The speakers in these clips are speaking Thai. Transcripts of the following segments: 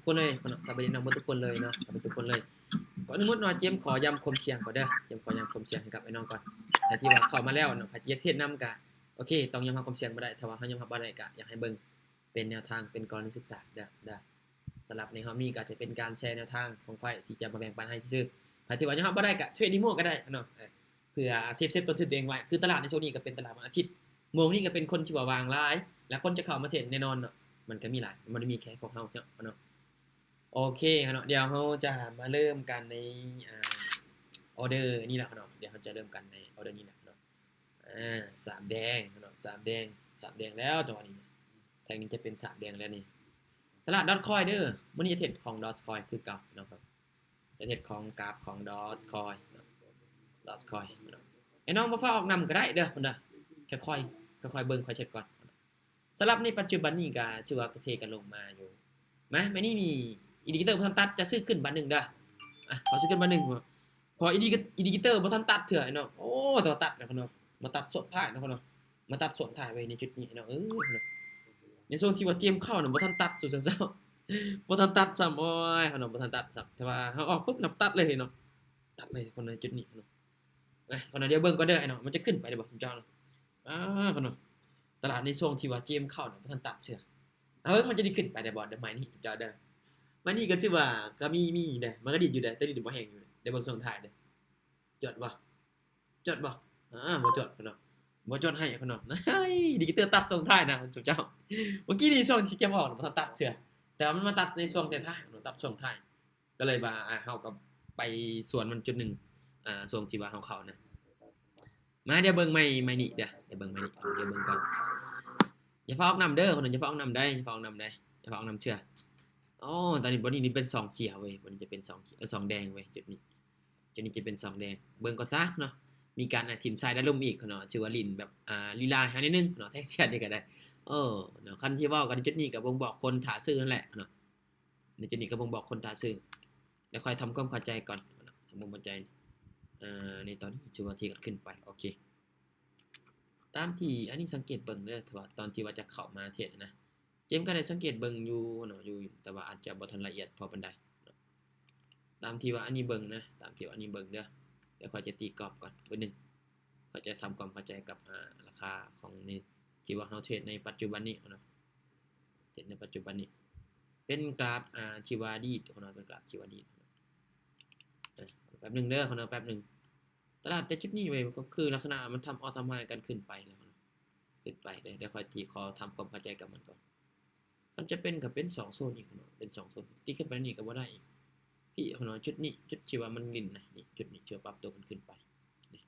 กคนเลยสบายดีน้องเบิดทุกคนเลยเนาะสบายทุกคนเลยก่อนอื่นเนาะเจมส์ขอย้ำความเสี่ยงก่อนเด้อเจมส์ขอย้ำความเสี่ยงให้กับไอ้น้องก่อนไอ้ที่ว่าเข้ามาแล้วเนาะไผสิอยากเทศนำก็โอเคต้องยอมรับความเสี่ยงบ่ได้ถ้าว่าเฮายอมรับบ่ได้ก็อยากให้เบิ่งเป็นแนวทางเป็นกรณีศึกษาเด้อสำหรับในเฮามีก็จะเป็นการแชร์แนวทางของข่อยที่จะมาแบ่งปันให้ซื่อๆไผที่ว่ายอมรับบ่ได้ก็เทรดดีโมก็ได้เนาะเพื่อเซฟต้นทุนตัวเองไว้คือตลาดในช่วงนี้ก็เป็นตลาดวันอาทิตย์โมงนี้ก็เป็นคนที่ว่าวางหลายและคนจะเข้ามาเทรดแน่นอนเนาะมันก็มีหลายมันบ่ได้มีแค่พวกเฮาเนาะโอเคครับเนาะเดี๋ยวเราจะมาเริ่มกันในออเดอร์นี่แหละเนาะเดี๋ยวเราจะเริ่มกันในออเดอร์นี้แหละเนาะ3แดงเนาะ3แดงแล้วจังหวะนี้แทงนี้จะเป็น3แดงแล้วนี่ตลาด .coin เด้อมื้อนี้จะเทรดของ .coin คือเก่าเนาะครับจะเทรดของกราฟของ .coin เนาะ .coin เนาะไอ้น้องบ่ฟ้าออกนำก็ได้เด้อเด้อค่อยๆเบิ่งค่อยเช็คก่อนสำหรับในปัจจุบันนี้ก็ถือว่าประเทศกันลงมาอยู่มั้ยแม่นี่มีอินดิเคเตอร์บ่ทันตัดจะซื้อขึ้นบาทนึงเด้อขอซื้อขึ้นบาทนึงพออินดิเคเตอร์บ่ทันตัดเถื่อไอ้น้องโอ้ตัวตัดนะพ่นเนาะมาตัดส่วนท้ายนะพ่นเนาะมาตัดส่วนท้ายไว้ในจุดนี้เนาะเนาะในโซนที่ว่าเตรียมเข้าน่ะบ่ทันตัดสุดๆๆบ่ทันตัดซ้ำโอ้ยพ่นเนาะบ่ทันตัดซ้ำแต่ว่าเฮาออกปุ๊บน่ะตัดเลยเนาะตัดเลยพ่นในจุดนี้เนาะพ่นเดี๋ยวเบิ่งก่อนเด้อไอ้น้องมันจะขึ้นไปได้บ่เจ้าเนาะพ่นเนาะตลาดในช่วงที่ว่าเตรียมเข้าน่ะบ่ทันตัดเชื่อมันจะได้ขึ้นไปได้บ่เดี๋ยวไม้นี้เจ้าเด้อมันนี่ก็ถือว่าก็มีเด้มันก็ดีอยู่เด้แต่ดีบ่แฮงอยู่ได้เบิ่งช่วงท้ายเด้อจดบ่บ่จดพุ่นเนาะบ่จดให้พุ่นเนาะเฮ้ยดิจิตอลตัดช่วงท้ายนะเจ้าเมื่อกี้นี่ช่วงที่เก็บออกบ่ทันตัดเชื่อแต่ว่ามันมาตัดในช่วงท้ายๆเนาะตัดช่วงท้ายก็เลยว่าเฮาก็ไปสวนมันจุดนึงช่วงที่ว่าเฮาเข้านะมาเดี๋ยวเบิ่งใหม่นี่เด้อเดี๋ยวเบิ่งใหม่นี่เดี๋ยวเบิ่งก่อนอย่าฟ้าออกนำเด้อคนนั้นอย่าฟ้าออกนำได้อย่าฟ้าออกนำได้อย่าฟ้าออกนำเชื่อตอนนี้บ่นี่เป็น2เขียวเว้ยบ่นี่จะเป็น2เขียว2แดงเว้ยจุดนี้จะเป็น2แดงเบิ่งก่อนซะเนาะมีการทิ่มทรายด้านลมอีกเนาะชื่อว่าลิ้นแบบลีลาหานิดนึงเนาะแท็กเชียดนี่ก็ได้เนาะคันที่เว้ากันจุดนี้ก็บ่งบอกคนท่าซื้อนั่นแหละเนาะในจุดนี้ก็บ่งบอกคนท่าซื้อแล้วค่อยทำความเข้าใจก่อนทำความเข้าใจในตอนนี้ชื่อว่าที่ขึ้นไปโอเคตามที่อันนี้สังเกตเบิ่งเด้อถ้าว่าตอนที่ว่าจะเข้ามาเทรดนะเจมส์ก็ได้สังเกตเบิ่งอยู่เนาะอยู่แต่ว่าอาจจะบ่ทันละเอียดพอปานใดตามที่ว่าอันนี้เบิ่งนะตามที่ว่าอันนี้เบิ่งเด้อเดี๋ยวข้อยจะตีกรอบก่อนเบอร์1ข้อยจะทำความเข้าใจกับราคาของนี่ที่ว่าเฮาเทรดในปัจจุบันนี้เนาะเทรดในปัจจุบันนี้เป็นกราฟที่ว่าดีดเนาะเป็นกราฟที่ว่าดีดแป๊บนึงเด้อเนาะแป๊บนึงตลาดแต่จุดนี้เว้ยก็คือลักษณะมันทำออโตไมกันขึ้นไปแล้วขึ้นไปเดี๋ยวค่อยตีขอทำความเข้าใจกับมันก่อนมันจะเป็นก็เป็น2โซนอีกเนาะเป็น2โซนตีขึ้นไปนี่ก็บ่ได้อีกพี่เนาะจุดนี้จุดที่ว่ามันลิ้นนะนี่จุดนี้จะปรับตัวมันขึ้นไปนี่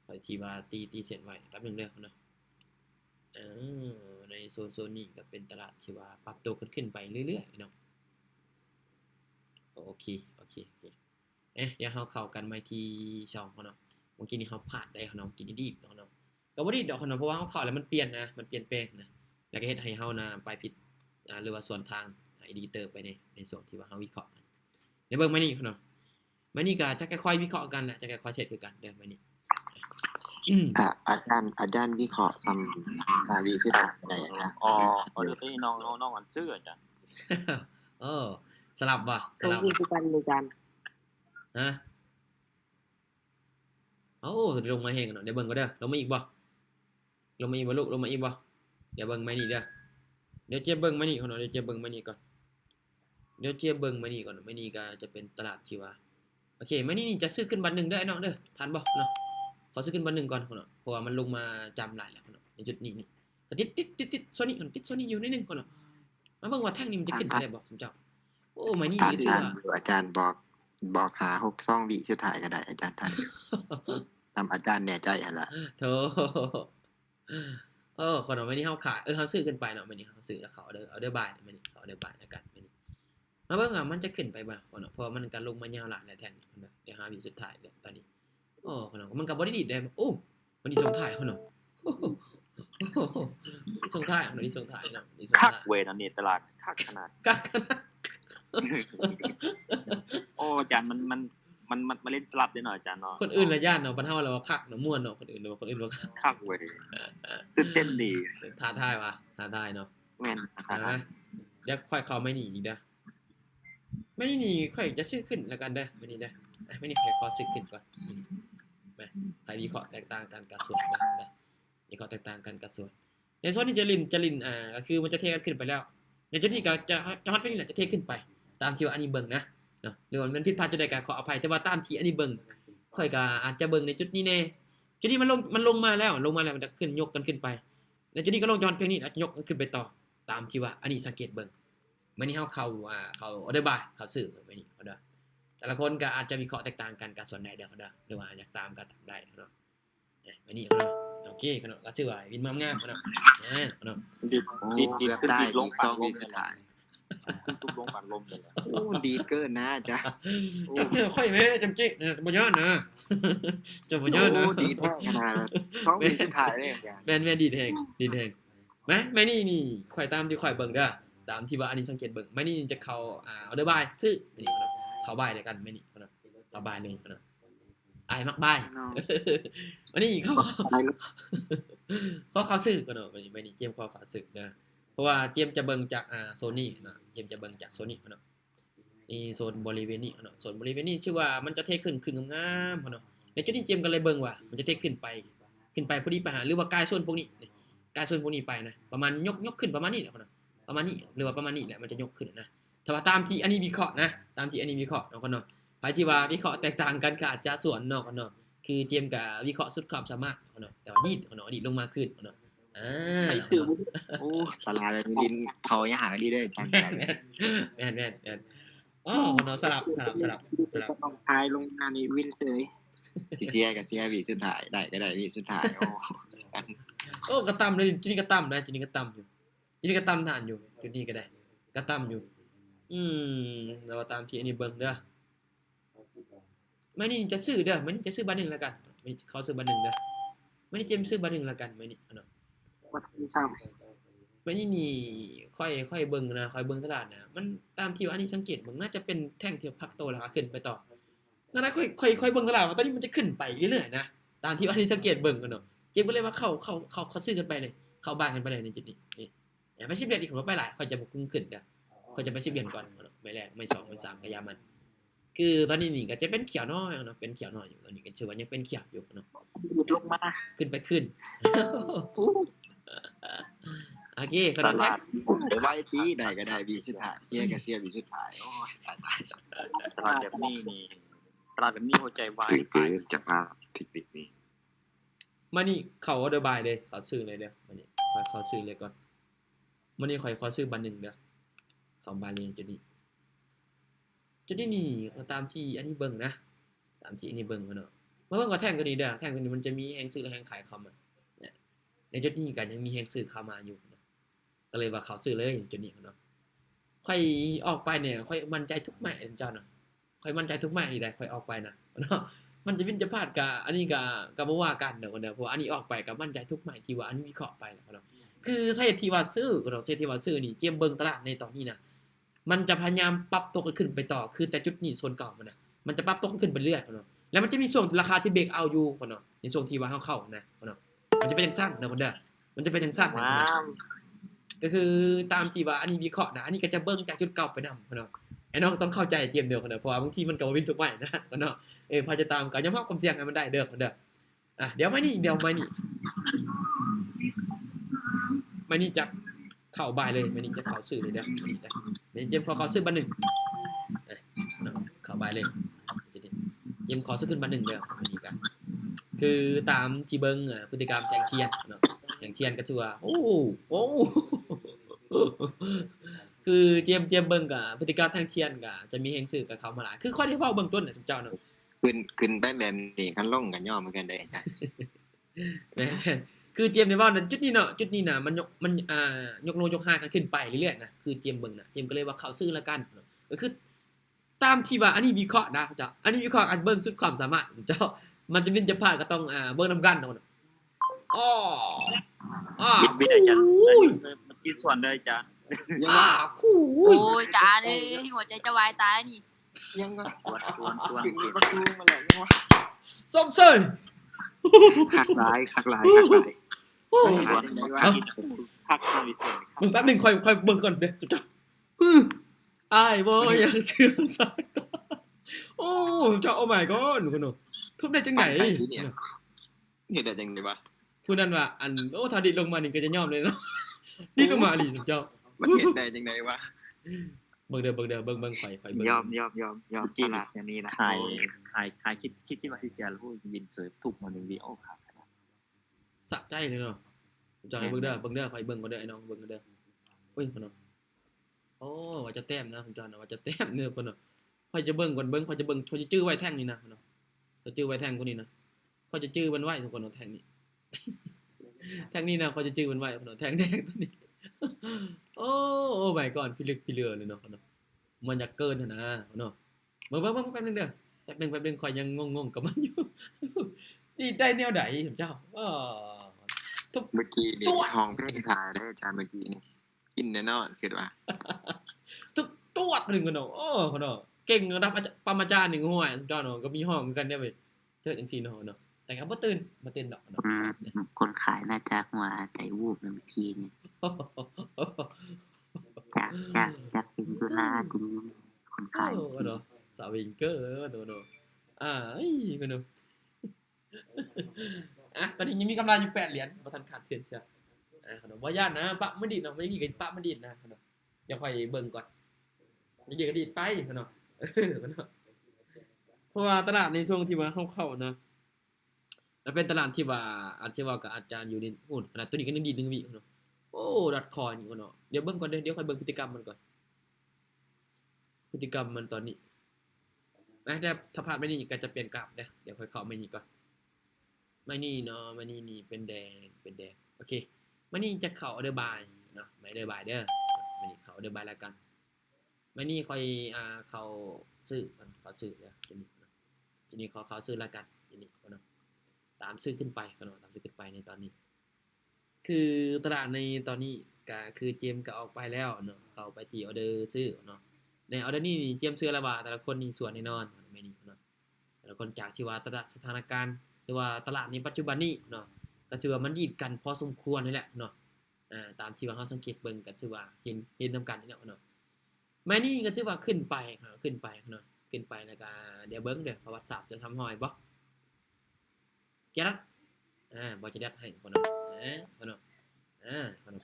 ค่อยที่ว่าตีเส้นไว้แป๊บนึงเด้อเนาะในโซนนี้ก็เป็นตลาดที่ว่าปรับตัวขึ้นไปเรื่อยๆเนาะโอเคเดี๋ยวเฮาเข้ากันใหม่ที่2เนาะเมื่อกี้นี้เฮาพลาดได้เนาะกินดีๆเนาะก็บ่ดีดอกเนาะเพราะว่าเฮาเข้าแล้วมันเปลี่ยนนะมันเปลี่ยนแปลงนะแล้วก็เฮ็ดให้เฮานะไปผิดหรือว่าส่วนทางอินดิเคเตอร์ไปในส่วนที่ว่าเฮาวิเคราะห์เดี๋ยวเบิ่งมานี่เนาะมานี่ก็จะค่อยๆวิเคราะห์กันแหละจะค่อยๆเทรดคือกันเด้อมานี่อาจารย์วิเคราะห์ซ้ำวิคือได้อาจารย์เดี๋ยวที่น้องอันซื้ออาจารย์สลับว่ะสลับคือกันอาจารย์ฮะลงมาแฮงเนาะเดี๋ยวเบิ่งก่อนเด้อลงมาอีกบ่ลงมาอีกบ่ลูกลงมาอีกบ่เดี๋ยวเบิ่งมานี่เด้อเดี๋ยวเจ็บเบิ่งมานี่เนาะเดี๋ยวเจ็บเบิ่งมานี่ก่อนมานี่ก็จะเป็นตลาดที่ว่าโอเคมานี่จะซื้อขึ้นบาทนึงเด้อไอ้น้องเด้อทันบ่เนาะขอซื้อขึ้นบาทนึงก่อนเนาะเพราะว่ามันลงมาจำหลายแล้วเนาะในจุดนี้ก็ติดโซนี่ติดโซนี่อยู่นิดนึงเนาะมาเบิ่งว่าแท่งนี้มันจะขึ้นไปได้บ่สมเจ้ามานี่ก็ถือว่าอาจารย์บอกหา62วิสุดท้ายก็ได้อาจารย์ท่านตามอาจารย์แน่ใจหั่นล่ะโธ่คนเอามานี่เฮาขายเฮาซื้อขึ้นไปเนาะมานี่เฮาซื้อแล้วเขาเอาเด้อบายมานี่เขาเอาเด้อบายแล้วกันมานี่มาเบิ่งว่ามันจะขึ้นไปบ่เนาะเพราะมันก็ลงมายาวหลายแท่งเนาะเดี๋ยวหาวิสุดท้ายเด้อตอนนี้เนาะมันก็บ่ได้ดีดได้มันนี่ส่งท้ายเนาะนี่ส่งท้ายเนาะนี่ส่งท้ายเนาะนี่ส่งท้ายคักเวนั่นนี่ตลาดคักขนาดอาจารย์มันมาเล่นสลับได้หน่อยอาจารย์เนาะคนอื่นละย่านเนาะปานเฮาแล้วว่าคักเนาะม่วนเนาะคนอื่นว่าคักเว้ยตื่นเต้นดีท้าทายว่ะท้าทายเนาะแม่นเดี๋ยวค่อยเข้าไม่หนีอีกเด้อ ไม่นี่ค่อยจะซื้อขึ้นแล้วกันเด้อไม่นี่เด้อไม่นี่ค่อยขอซื้อขึ้นก่อนไปไปวิเคราะห์แตกต่างกันกับส่วนนะวิเคราะห์แตกต่างกันกับส่วนในส่วนนี้จะลินก็คือมันจะเทกันขึ้นไปแล้วในจุดนี้ก็จะฮอตไปนี่แหละจะเทขึ้นไปตามที่ว่าอันนี้เบิ่งนะเนาะหรือว่ามันผิดพลาดจุดใดก็ขออภัยแต่ว่าตามที่อันนี้เบิ่งค่อยก็อาจจะเบิ่งในจุดนี้แน่จุดนี้มันลงมาแล้วมันจะขึ้นยกกันขึ้นไปในจุดนี้ก็ลงย้อนเพียงนี้อาจจะยกขึ้นไปต่อตามที่ว่าอันนี้สังเกตเบิ่งมื้อนี้เฮาเข้าออเดอร์บายเข้าซื้อมื้อนี้เขาเด้อแต่ละคนก็อาจจะวิเคราะห์แตกต่างกันกับส่วนใดเด้อเขาเด้อหรือว่าอยากตามก็ตามได้เนาะมื้อนี้เนาะโอเคเนาะก็ชื่อว่าวินงามๆเนาะเนาะ ดิด โอ้ ดิด เกือบ ขึ้น ได้ ดิดล อี ง ก ปั่ ช่ น อง ล วี ม สุ เล ด ย ท้าย ขึ้นทุบลงปั่นลมเลย โอ้ดีเกินนะจ๊ะ จะซื้อค่อยแม่จำจิบ่เยอะนะจะบ่เยอะนะ โอ้ดีแท้ขนาดนั้นช่องวีสุดท้ายเลยอาจารย์ แม่นดีแฮงแม่นี่ข่อยตามที่ข่อยเบิ่งเด้อตามที่ว่าอันนี้สังเกตเบิ่งแม่นี่จะเข้าออเดอร์บายซื้ออันนี้เนาะเข้าบายด้วยกันแม่นี่เนาะเข้าบายเลยเนาะอายมักบายอันนี้เขาซื้อกันเนาะแม่นี่เจมเขาซื้อเด้อเพราะว่าเจมจะเบิ่งจากSony เนาะเจมจะเบิ่งจาก Sony เนาะนี่โซนบริเวณนี้เนาะโซนบริเวณนี้ชื่อว่ามันจะเทขึ้นงามๆเนาะในจุดนี้เจมก็เลยเบิ่งว่ามันจะเทขึ้นไปพอดีไปหาหรือว่ากายส่วนพวกนี้กายส่วนพวกนี้ไปนะประมาณยกขึ้นประมาณนี้แหละเนาะประมาณนี้หรือว่าประมาณนี้แหละมันจะยกขึ้นนะถ้าว่าตามที่อันนี้วิเคราะห์นะตามที่อันนี้วิเคราะห์เนาะเนาะไปที่ว่าวิเคราะห์แตกต่างกันก็อาจจะส่วนเนาะคือเจมกับวิเคราะห์สุดความสามารถเนาะแต่ว่าดีดลงมาขึ้นเนาะโอ้ตลาดดินเขายังหาดีได้อาจารย์ แม่นอ๋อเนาะสลับ ต้องทายลงงานนี้วินเลย สิเสียก็เสียวีสุดท้ายได้ก็ได้วีสุดท้ายโอ้ กระตำเลยจุดนี้กระตำนะจุดนี้กระตำอยู่จุดนี้กระตำทานอยู่จุดนี้ก็ได้กระตำอยู่เราตามที่อันนี้เบิ่งเด้อไม่นี่จะซื้อเด้อไม่นี่จะซื้อบาร์1แล้วกันไม่เขาซื้อบาร์1เด้อไม่นี่เจมซื้อบาร์1แล้วกันไม่นี่เนาะ วัดที่ซ้ำ ไม่นี่ค่อยเบิ่งนะค่อยเบิ่งตลาดนะมันตามที่ว่าอันนี้สังเกตเบิ่งน่าจะเป็นแท่งที่พักโตแล้วขึ้นไปต่อนั่นนะค่อยเบิ่งตลาดว่าตอนนี้มันจะขึ้นไปเรื่อยๆนะตามที่อันนี้สังเกตเบิ่งกันเนาะเจ็บก็เลยว่าเขาซื้อกันไปเลยเข้าบ้านกันไปเลยในจุดนี้นี่อย่าไป10เหรียญอีกผมว่าไปหลายค่อยจะบ่ขึ้นเด้อค่อยจะไป10เหรียญก่อนเนาะไม่แรกไม่2ไม่3ก็ยามันคือตอนนี้นี่ก็จะเป็นเขียวน้อยเนาะเป็นเขียวน้อยอยู่ตอนนี้ก็ชื่อว่ายังเป็นเขียวอยู่เนาะ ดิดลงมา ขึ้นโอเคขนาด ตลาด ไว้ตีได้ก็ได้วีสุดท้ายเสียก็เสียวีสุดท้ายโอ้ยตาย ตลาดแบบนี้นี่ตลาดแบบนี้หัวใจวาย ตื่นจากภาพเทคนิคนี้ มานี่เขาออเดอร์บายเลยเขาซื้อเลยเด้อมานี่เขาซื้อเลยก่อนมานี่ขอซื้อบาร์1เด้อเขาบาร์นี้จุดนี้นี่ก็ตามที่อันนี้เบิ่งนะตามที่อันนี้เบิ่งเนาะมาเบิ่งก็แท่งตัวนี้เด้อแท่งตัวนี้มันจะมีแฮงซื้อและแฮงขายเข้ามาเนี่ยในจุดนี้ก็ยังมีแฮงซื้อเข้ามาอยู่เนาะก็เลยว่าเขาซื้อเลยจุดนี้เนาะค่อยออกไปเนี่ยค่อยมั่นใจทุกแมตช์เจ้าเนาะค่อยมั่นใจทุกแมตช์นี่ได้ค่อยออกไปนะเนาะมันจะวินจะพลาดกับอันนี้กับบ่ว่ากันเด้อเพราะอันนี้ออกไปก็มั่นใจทุกแมตช์ที่ว่าอันนี้วิเคราะห์ไปแล้วเนาะคือสาเหตุที่ว่าซื้อเนาะสาเหตุที่ว่าซื้อนี่เจมเบิ่งตลาดในตอนนี้นะมันจะพยายามปรับตัวขึ้นไปต่อคือแต่จุดนี้โซนเก่ามันจะปรับตัวขึ้นไปเรื่อยเนาะแล้วมันจะมีช่วงราคาที่เบรกเอาอยู่เนาะในช่วงที่ว่าเข้านะเนาะมันจะเป็นจังซั่นเนาะเด้อมันจะเป็นจังซั่นนะก็คือตามที่ว่าอันนี้วิเคราะห์นะอันนี้ก็จะเบิ่งจากจุดเก่าไปนำเนาะไอ้น้องต้องเข้าใจเตรียมเด้อเนาะเพราะว่าบางทีมันก็บ่วินทุกไว้นะเนาะพอจะตามก็ยอมรับความเสี่ยงให้มันได้เด้อเดี๋ยวไม่นี่จะเข้าบายเลยไม่นี่จะเข้าซื้อเลยเด้อไม่นี่เจมขอซื้อบาร์1เข้าบายเลยเจมขอซื้อขึ้นบาร์1เด้อไม่นี่ก็คือตามที่เบิ่งพฤติกรรมแทงเทียนเนาะแทงเทียนก็ถือว่าโอ้คือเจมเบิ่งกับพฤติกรรมแทงเทียนก็จะมีแฮงซื้อกับเขามาหลายคือข้อที่เว้าเบื้องต้นน่ะเจ้าเนาะขึ้นไปแบบนี้คันลงกันย่อเหมือนกันได้อาจารย์ แม่คือเจมในเว้านั้นจุดนี้น่ะมันยกโลยก5กันขึ้นไปเรื่อยๆนะคือเจมเบิ่งน่ะเจมก็เลยว่าเขาซื้อละกันก็คือตามที่ว่าอันนี้วิเคราะห์นะเจ้าอันนี้วิเคราะห์อันเบิ่งสุดความสามารถเจ้ามันจะวินจะพลาดก็ต้องเบิ่งนำกันเนาะบิดอาจารย์มันกินส่วนเลยอาจารย์ ยังว่า โอ้ยจ้าเลยหัวใจจะวายตายนี่ ยังว่า ส่วน ขึ้นประตูมาแล้วยังว่า ส้มเซย คักหลาย ส่วน ว่า พักส่วน มึงแป๊บนึงค่อยเบิ่งก่อนเด้อเจ้า อ้ายบ่อยากเสื่อมสายตาโอ้เจ้าโอ้ my god คนน่ะทุบได้จังไหน ไปที่เนี่ยเฮ็ดได้จังได๋วะ ผู้นั้นว่าอันโอ้ถ้าดิดลงมานี่ก็จะยอมเลยเนาะ ดิดลงมาอีหลีสุดเจ้า มันเฮ็ดได้จังได๋วะ เบิ่งเด้อเบิ่งข่อยเบิ่ง ยอมตลาดอย่างนี้นะ ขายคิดว่าสิเสียแล้วผู้บินเสิร์ฟทุกมา1วีโอขาดขนาด สะใจเลยเนาะเจ้าให้เบิ่งเด้อข่อยเบิ่งก่อนเด้อไอ้น้องเบิ่งก่อนเด้อโอ้ยคนน่ะโอ้ว่าจะแต้มนะผมจอนะว่าจะแต้มเด้อคนน่ะข่อยจะเบิ่งก่อนข่อยจะเบิ่งข่อยจะจื้อไว้แท่งนี่นะคนน่ะจะจื้อไว้แท่งคนนี้นะข่อยจะจื้อมันไว้ทุกคนเนาะแท่งนี้ แท่งนี้นะข่อยจะจื้อมันไว้คนเนาะแท่งแดงตัวนี้ โอ้ my god พี่ลึกพี่เรือเลยเนาะคนเนาะมันอยากเกินน่ะนะคนเนาะเบิ่งแป๊บนึงเด้อแป๊บนึงข่อยยังงงๆกับมันอยู่ นี่ได้แนวใดผมเจ้าทุบ เมื่อกี้นี่ห้องเพลงถ่ายได้อาจารย์เมื่อกี้นี่กินแน่นอนคิดว่า ทุบตวดหนึ่งกันเนาะโอ้คนเนาะเก่งระดับปรมาจารย์หนึ่งหัวเจ้าเนาะก็มีห้องเหมือนกันเนี่ยเว้ยเจอจังซี่เนาะเนาะแต่ก็บ่ตื่นดอกเนาะ คนขายน่าจะหัวใจวูบในบางทีเนี่ยอยากเป็นดุลาจริงคนขาย โอ้เนาะสาววิงเกอร์เนาะเนาะกันเนาะ ตอนนี้ยังมีกำไรอยู่8เหรียญบ่ทันขาดเทือนเชียวขนมบ่ย่านนะปะมันดีดเนาะไม่มีกันปะมันดีดนะขนมเดี๋ยวค่อยเบิ่งก่อนเดี๋ยวก็ดีดไปขนมขนมเพราะว่าตลาดในช่วงที่ว่าเข้าๆนะแล้วเป็นตลาดที่ว่าอาจจะว่ากับอาจารย์อยู่ในโอ้ขนาดตัวนี้ก็นึงดีดนึงวิขนมโอ้ดัดคอนี่ขนมเดี๋ยวเบิ่งก่อนเดี๋ยวค่อยเบิ่งพฤติกรรมมันก่อนพฤติกรรมมันตอนนี้นะแต่ถ้าผ่านไม่นี่ก็จะเปลี่ยนกราฟเดี๋ยวค่อยเข้าไม่นี่ก่อนไม่นี่เนาะไม่นี่เป็นแดงโอเคไม่นี่จะเข้าออเดอร์บายเนาะไม่ออเดอร์บายเด้อไม่นี่เข้าออเดอร์บายแล้วกันไม่นี่ค่อยเข้าซื้อมันเข้าซื้อเด้อทีนี้เข้าซื้อแล้วกันทีนี้เนาะตามซื้อขึ้นไปเนาะตามซื้อขึ้นไปในตอนนี้คือตลาดในตอนนี้ก็คือเจมก็ออกไปแล้วเนาะเข้าไปที่ออเดอร์ซื้อเนาะในออเดอร์นี่เจมซื้อละบาทแต่ละคนนี่ส่วนแน่นอนไม่นี่เนาะแต่ละคนจากที่ว่าตลาดสถานการณ์หรือว่าตลาดในปัจจุบันนี้เนาะก็ถือว่ามันดีดกันพอสมควรนี่แหละเนาะตามที่ว่าเฮาสังเกตเบิ่งก็ถือว่าเห็นนำกันนี่แหละเนาะแม่นี่ก็ถือว่าขึ้นไปเนาะขึ้นไปแล้วก็เดี๋ยวเบิ่งเด้อประวัติศาสตร์จะทำหอยบ่จะรัดบ่จะรัดให้คนเนาะคนเนาะ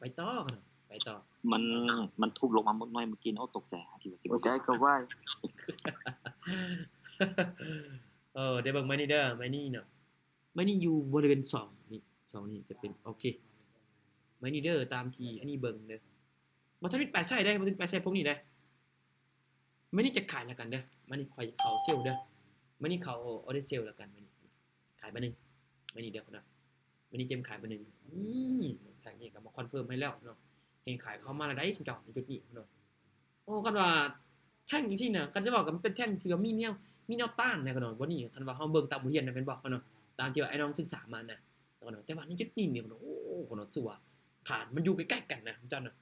ไปต่อคนเนาะไปต่อ มันทุบลงมาหมดน้อยเมื่อกี้โอ้ตกใจคิดว่าสิ หัวใจก็ว่าย เดี๋ยวเบิ่งมานี่เด้อมานี่เนาะมานี่อยู่บริเวณ2นี่2นี่จะเป็นโอเคมานี่เด้อตามที่อันนี้เบิ่งเด้อบ่ทันได้ไปใช้ได้บ่ทันไปใช้พวกนี้ได้มานี่จะขายแล้วกันเด้อมานี่ค่อยเข้าเซลล์เด้อมานี่เข้าออเดอร์เซลล์แล้วกันมานี่ขายมานึงมานี่เด้อคนน่ะมานี่เจมขายมานึงทางนี้ก็มาคอนเฟิร์มให้แล้วเนาะเห็นขายเข้ามาแล้วได้สมเจ้าในจุดนี้เนาะโอ้กันว่าแท่งจริงๆน่ะกันจะบอกกันเป็นแท่งที่ว่ามีแนวต้านนะเนาะบ่นี่คันว่าเฮาเบิ่งตามบ่เรียนน่ะแม่นบ่เนาะตามที่ว่าไอ้น้องศึกษามาน่ะเนาะแต่ว่าในจุดนี้เนี่ยเนาะโอ้เนาะถือว่าฐานมันอยู่ใกล้ๆกันนะเจ้าน่ะ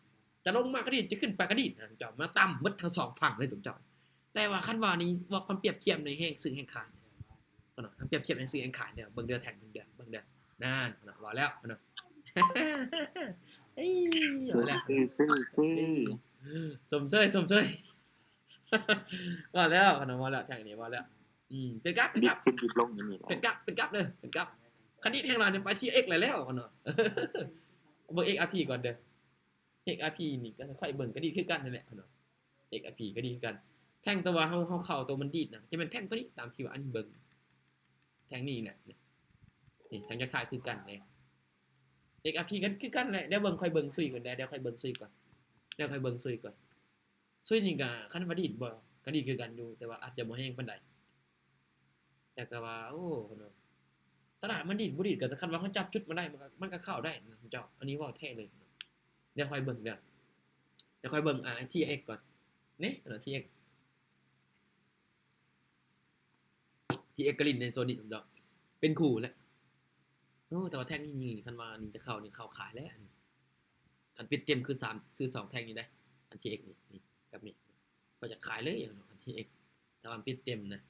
จะลงมาก็ดีจะขึ้นไปก็ดีนะเจ้ามาต่ำหมดทั้ง2ฝั่งเลยเจ้าแต่ว่าคันว่านี่ว่าความเปรียบเทียบในแห่งซื้อแห่งขายเนาะเปรียบเทียบในซื้อแห่งขายเด้อเบิ่งเด้อแท่งเด้อเบิ่งเด้อนั่นเนาะว่าแล้วเนาะ เอ้ยว่าแล้ว ซื้อ สมเชย ว่าแล้วขนมว่าแล้วแท่งนี้ว่าแล้วเป็นกับ ดิบขึ้นดิบลงอย่างนี้ เป็นกับเลยเป็นกับคันนี้แท่งลานเนี่ยไปที่ X แล้วขนม เบิ่ง XRP ก่อนเด้อ XRP นี่ก็ค่อยเบิ่งก็ดีคือกันนั่นแหละขนม XRP ก็ดีคือกันแท่งตัวเฮาเข้าตัวมันดีดนะจะเป็นแท่งตัวนี้ตามที่ว่าอันเบิ่งแท่งนี้น่ะนี่แท่งจะคล้ายคือกันเลย XRP กันคือกันแหละเดี๋ยวเบิ่งค่อยเบิ่งซุยก่อนเดี๋ยวค่อยเบิ่งซุยก่อนซุยนี่ก็คันว่าดีดบ่ก็ดีคือกันอยู่แต่ว่าอาจจะบ่แห้งปานใดแต่ก็ว่าโอ้เนาะตลาดมันดีดบ่ดีดก็คันว่าเฮาจับจุดมาได้มันก็เข้าได้นะเจ้าอันนี้เว้าแท้เลยเดี๋ยวค่อยเบิ่งเดี๋ยวค่อยเบิ่งTX ก่อนนี่เนาะTX ก็ลิ้นในโซนนี้เจ้าเป็นคู่แหละโอ้แต่ว่าแท่งนี่คันว่านี่จะเข้านี่เข้าขายแล้วนี่คันปิดเต็มคือ3ซื้อ2แท่งนี้ได้อัน TX นี่กับนี่ก็จะขายเลยเนาะอัน TX แต่ว่าปิดเต็มนะ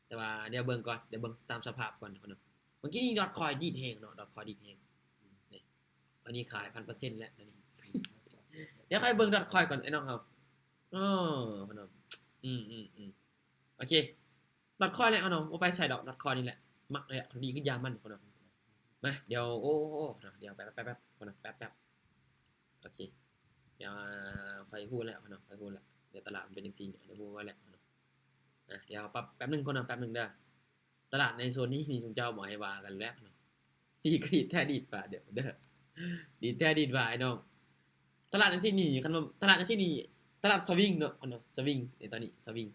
แต่ว่าเดี๋ยวเบิ่งก่อนเดี๋ยวเบิ่งตามสภาพก่อนเนาะเมื่อกี้นี่ดอทคอยดีดแฮงเนาะดอทคอยดีดแฮงนี่อันนี้ขาย 1,000% แล้วตอนนี้ เดี๋ยวค่อยเบิ่งดอทคอยก่อนไอ้น้องเฮา อ้อพะเนาะโอเคดอทคอยเลยเอาเนาะบ่ไปใส่ดอกดอทคอยนี่แหละมักเลยคนดีขึ้นยามมันพะเนาะมาเดี๋ยวโอ้เนาะเดี๋ยวแป๊บพะเนาะแป๊บโอเคเดี๋ยวค่อยพูดแล้วพะเนาะค่อยพูดแล้วเดี๋ยวตลาดมันเป็นจังซี่เนี่ยเดี๋ยวพูดไว้แล้วพะเนาะเดี๋ยวแป๊บนึงก่อนนะแป๊บนึงเด้อตลาดในโซนนี้มีซุมเจ้าบ่ให้ว่ากันแล้วเนาะดีก็ดีแท้ดีกว่าเดี๋ยวเด้อดีแท้ดีกว่าไอ้น้องตลาดจังซี่นี่คันว่าตลาดจังซี่นี่ตลาดสวิงเนาะเนาะสวิงในตอนนี้สวิง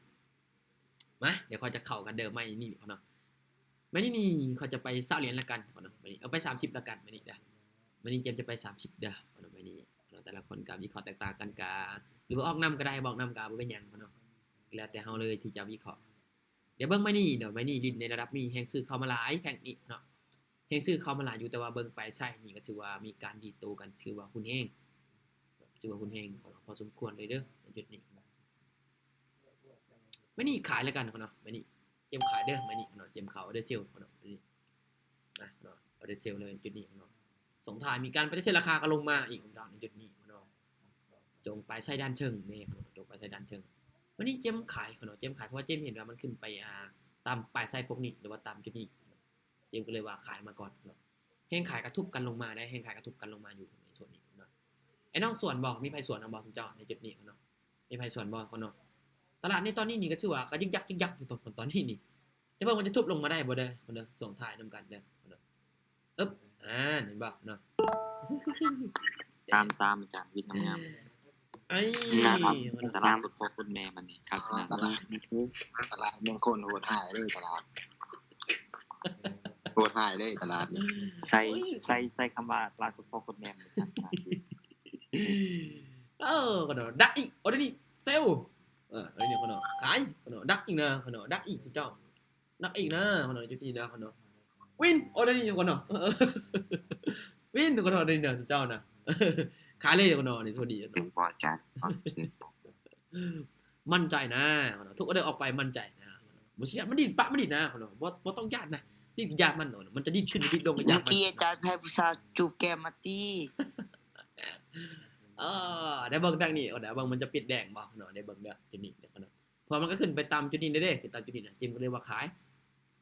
มาเดี๋ยวเขาจะเข้ากันเด้อไม่นี่เนาะไม่นี่เขาจะไป20เหรียญละกันเนาะไม่นี่เอาไป30ละกันไม่นี่เด้อไม่นี่เจมจะไป30เด้อเนาะไม่นี่เนาะแต่ละคนก็วิเคราะห์แตกต่างกันกาหรือว่าออกนำก็ได้บอกนำก็บ่เป็นหยังเนาะแล้วแต่เฮาเลยที่จะวิเคราะห์เดี๋ยวเบิ่งไม่นี่เดี๋ยวไม่นี่ดินในระดับนี้แฮงซื้อเข้ามาหลายแข่งนี้เนาะแฮงซื้อเข้ามาหลายอยู่แต่ว่าเบิ่งไปใช่นี่ก็ถือว่ามีการดีดโตกันถือว่าหุ้นแฮงถือว่าหุ้นแฮงพอสมควรเลยเด้อในจุดนี้ไม่นี่ขายแล้วกันเนาะไม่นี่เจมขายเด้อไม่นี่เนาะเจมเขาเด้อเซลเนาะนี่นะเนาะเอาเด้อเซลเลยจุดนี้เนาะส่งท้ายมีการปฏิเสธราคาก็ลงมาอีกเนาะในจุดนี้เนาะจงไปใช้ด้านเชิงนี่เนาะจงไปใช้ด้านเชิงวันนี้เจมขายเนาะเจมขายเพราะว่าเจมเห็นว่ามันขึ้นไปตามปลายไส้พวกนี้หรือว่าตามจุดนี้เจมก็เลยว่าขายมาก่อนเนาะแห้งขายกระทุบกันลงมาได้แห้งขายกระทุบกันลงมาอยู่ในส่วนนี้เนาะไอ้น้องส่วนบอกมีไผส่วนบอกคุณเจ้าในจุดนี้เนาะมีไผส่วนบอกเนาะตลาดในตอนนี้นี่ก็ถือว่าก็ยึกยักอยู่ตอนนี้นี่เดี๋ยวมันจะทุบลงมาได้บ่ได้เนาะส่งท้ายนำกันเด้อเนาะอึ๊บเห็นบ่เนาะ ตามอาจารย์วิทย์งาม ไอ้ ตารางรถพ่อคุณแม่มันนี่ครับขนาด ตลาดเมืองคนโหดหายเลยตลาดโหดหายเลยตลาดนี่ ใส่คำว่าตลาดรถพ่อคุณแม่มันครับ ก็เนาะดักอีกโอ้ได้นี่เซลไอ้เนี่ยก็เนาะขายก็เนาะดักอีกนะก็เนาะดักอีกเจ้าดักอีกนะก็เนาะจุดนี้นะก็เนาะวินโอ้ได้นี่ก็เนาะวินก็เนาะได้นี่นะเจ้านะขายเลยก็เนาะในสวัสดี เป็นปอจัด มั่นใจนะทุกคนเดินออกไปมั่นใจนะบ่สิมันดิ้นปะมันดิ้นนะบ่ต้องญาตินะนี่ญาติมันเนาะมันจะดิ้นขึ้นดิ้นลงกับ เมื่ ญา อ ติมัน กี้อาจารย์ให้ผู้สาวจูบแก้มมาตี ได้เบิ่งทางนี้เดี๋ยวเบิ่งมันจะปิดแดงบ่เนาะได้เบิ่งเด้อจุดนี้เด้อเนาะพอมันก็ขึ้นไปตามจุดนี้เด้คือตามจุดนี้นะจิมก็เลยว่าขาย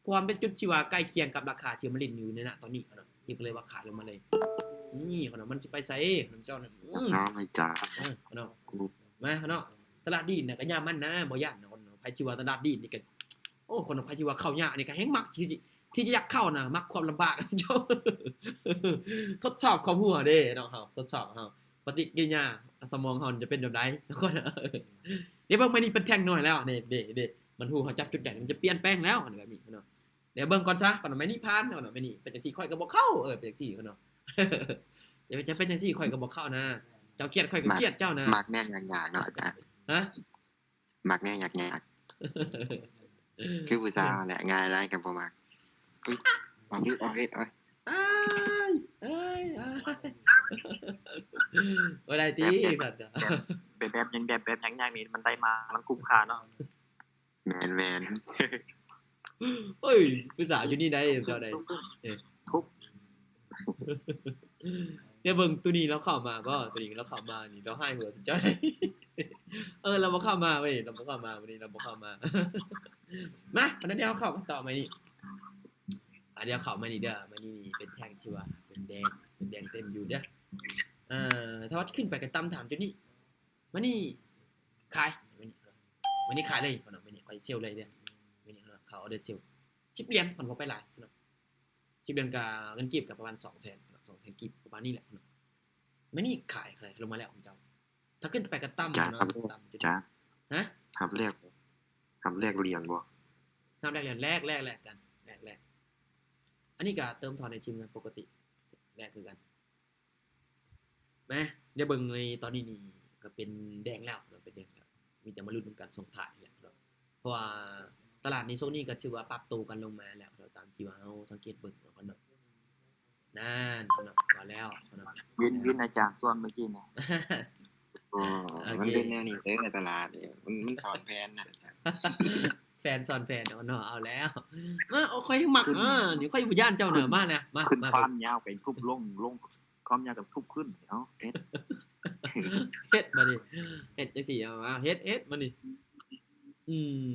เพราะมันเป็นจุดที่ว่าใกล้เคียงกับราคาที่มันลิ้นอยู่ในตอนนี้เนาะจิมก็เลยว่าขายลงมาเลยนี่เนาะมันสิไปไสเจ้าน่ะ น้องไม่จ่า เนาะมาเนาะตลาดดีน่ะก็ยามมันนะบ่ย่านเนาะไผสิว่าตลาดดีนี่ก็โอ้คนไผสิว่าเข้ายากนี่ก็แฮงมักที่จะอยากเข้าน่ะมักความลำบาก เจ้า ทดสอบความหัวเด้เนาะเฮาทดสอบเฮาปฏิกิริยาสมองเฮาจะเป็นแบบใดทุกคนเดี๋ยวเบิ่งมื้อนี้เป็นแท่งน้อยแล้วนี่เด้มันฮู้เฮาจับจุดใดมันจะเปลี่ยนแปลงแล้วแบบนี้เนาะเดี๋ยวเบิ่งก่อนซะก่อนมื้อนี้ผ่านเนาะมื้อนี้เป็นจังซี่ค่อยก็บ่เข้าเป็นจังซี่เนาะ จะเป็นจังซี่ค่อยก็บ่เข้านะเจ้าเครียดค่อยก็เครียดเจ้านะ มักแน่ยากๆเนาะอาจารย์ ฮะ มักแน่ยากๆคือผู้สาวแหละง่ายหลายกันบ่มักอุ๊ยเอาเฮ็ดอ้ายบ่ได้ติสัตว์ แบบยังนี่มันได้มามันคุ้มค่าเนาะ แม่น เฮ้ยผู้สาวอยู่นี่ได้เจ้าได้ ทุบ เดี๋ยวเบิ่งตัวนี้เราเข้ามาบ่ตัวนี้เราเข้ามานี่เราให้หัวเจ้าได้ เราบ่เข้ามาเว้ยเราบ่เข้ามาวันนี้เราบ่เข้ามา มาวันนั้นเดี๋ยวเข้ามาต่อมานี่เดี๋ยวเข้ามานี่เด้อมานี่เป็นแท่งที่ว่าเป็นแดงเต็มอยู่เด้อถ้าว่าขึ้นไปก็ตามถามจุดนี้มานี่ขายวันนี้ขายเลยเนาะวันนี้ไปเซลเลยเด้อวันนี้เขาเอาเด้อเซล10เหรียญเพิ่นบ่ไปหลายเนาะ10เหรียญก็เงินกีบก็ประมาณ 200,000 กีบประมาณนี้แหละเนาะมานี่ขายลงมาแล้วของเจ้าถ้าขึ้นไปก็ต่ำ จ้า เนาะ ครับ ต่ำจุด จ้า ฮะ ทำแรกเรียงบ่ ทำแรกเรียนแรกกันแรกอันนี้ก็เติมทอนในทีมกันปกติแรกคือกันแม่เดี๋ยวเบิ่งในตอนนี้นี่ก็เป็นแดงแล้วเป็นแดงแล้วมีแต่มาลุ้นกันส่งถ่ายแหละเพราะว่าตลาดในโซนนี้ก็ถือว่าปรับตัวกันลงมาแล้วตามที่ว่าเฮาสังเกตเบิ่งเนาะกันเนาะนั่นเนาะว่าแล้วเนาะ วินอาจารย์ส่วนเมื่อกี้เนี่ย มันเป็นแนวนี้ในตลาดนี่มันสอนแผนนะอาจารย์ แฟนซ้อนแฟนเนาะเอาแล้วมาเอาค่อยหมักนี่ค่อยบ่ย่านเจ้าเหนือมานะมา ขึ้น มา ความยาวไปทุบลงความยาวกับทุบขึ้นเนาะ เฮ็ดมาดิเฮ็ดจังซี่เอามาเฮ็ดมาดิอืม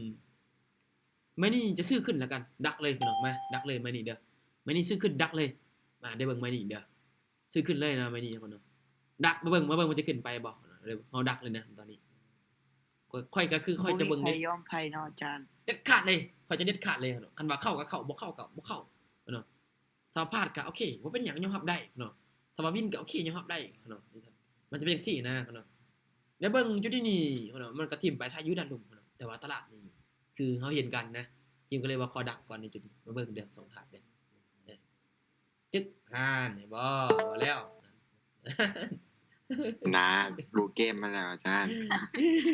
มื้อนี้จะซื้อขึ้นแล้วกันดักเลยพี่น้องมาดักเลยมื้อนี้เด้อมื้อนี้ซื้อขึ้นดักเลยมาได้เบิ่งมื้อนี้เด้อซื้อขึ้นเลยนะมื้อนี้คนเนาะดักมาเบิ่งมันจะขึ้นไปบ่เดี๋ยวเฮาดักเลยนะตอนนี้ค่อยก็คือค่อยจะเบิ่ง ไผยอมไผเนาะอาจารย์ เด็ดขาดเลยค่อยจะเด็ดขาดเลยเนาะคันว่าเข้าก็เข้าบ่เข้าก็บ่เข้าเนาะถ้าพลาดก็โอเคบ่เป็นหยังยอมรับได้เนาะถ้าว่าวินก็โอเคยอมรับได้เนาะมันจะเป็นจังซี่นะเนาะแล้วเบิ่งจุดที่นี่เนาะมันก็ทิ่มไปทางอยู่ด้านลุ่มเนาะแต่ว่าตลาดนี่คือเฮาเห็นกันนะจิมก็เลยว่าขอดักก่อนในจุดนี้มาเบิ่งเด้อ2ถาดเด้อจึ๊กนี่บ่แล้ว นะดูเกมมาแล้วอาจารย์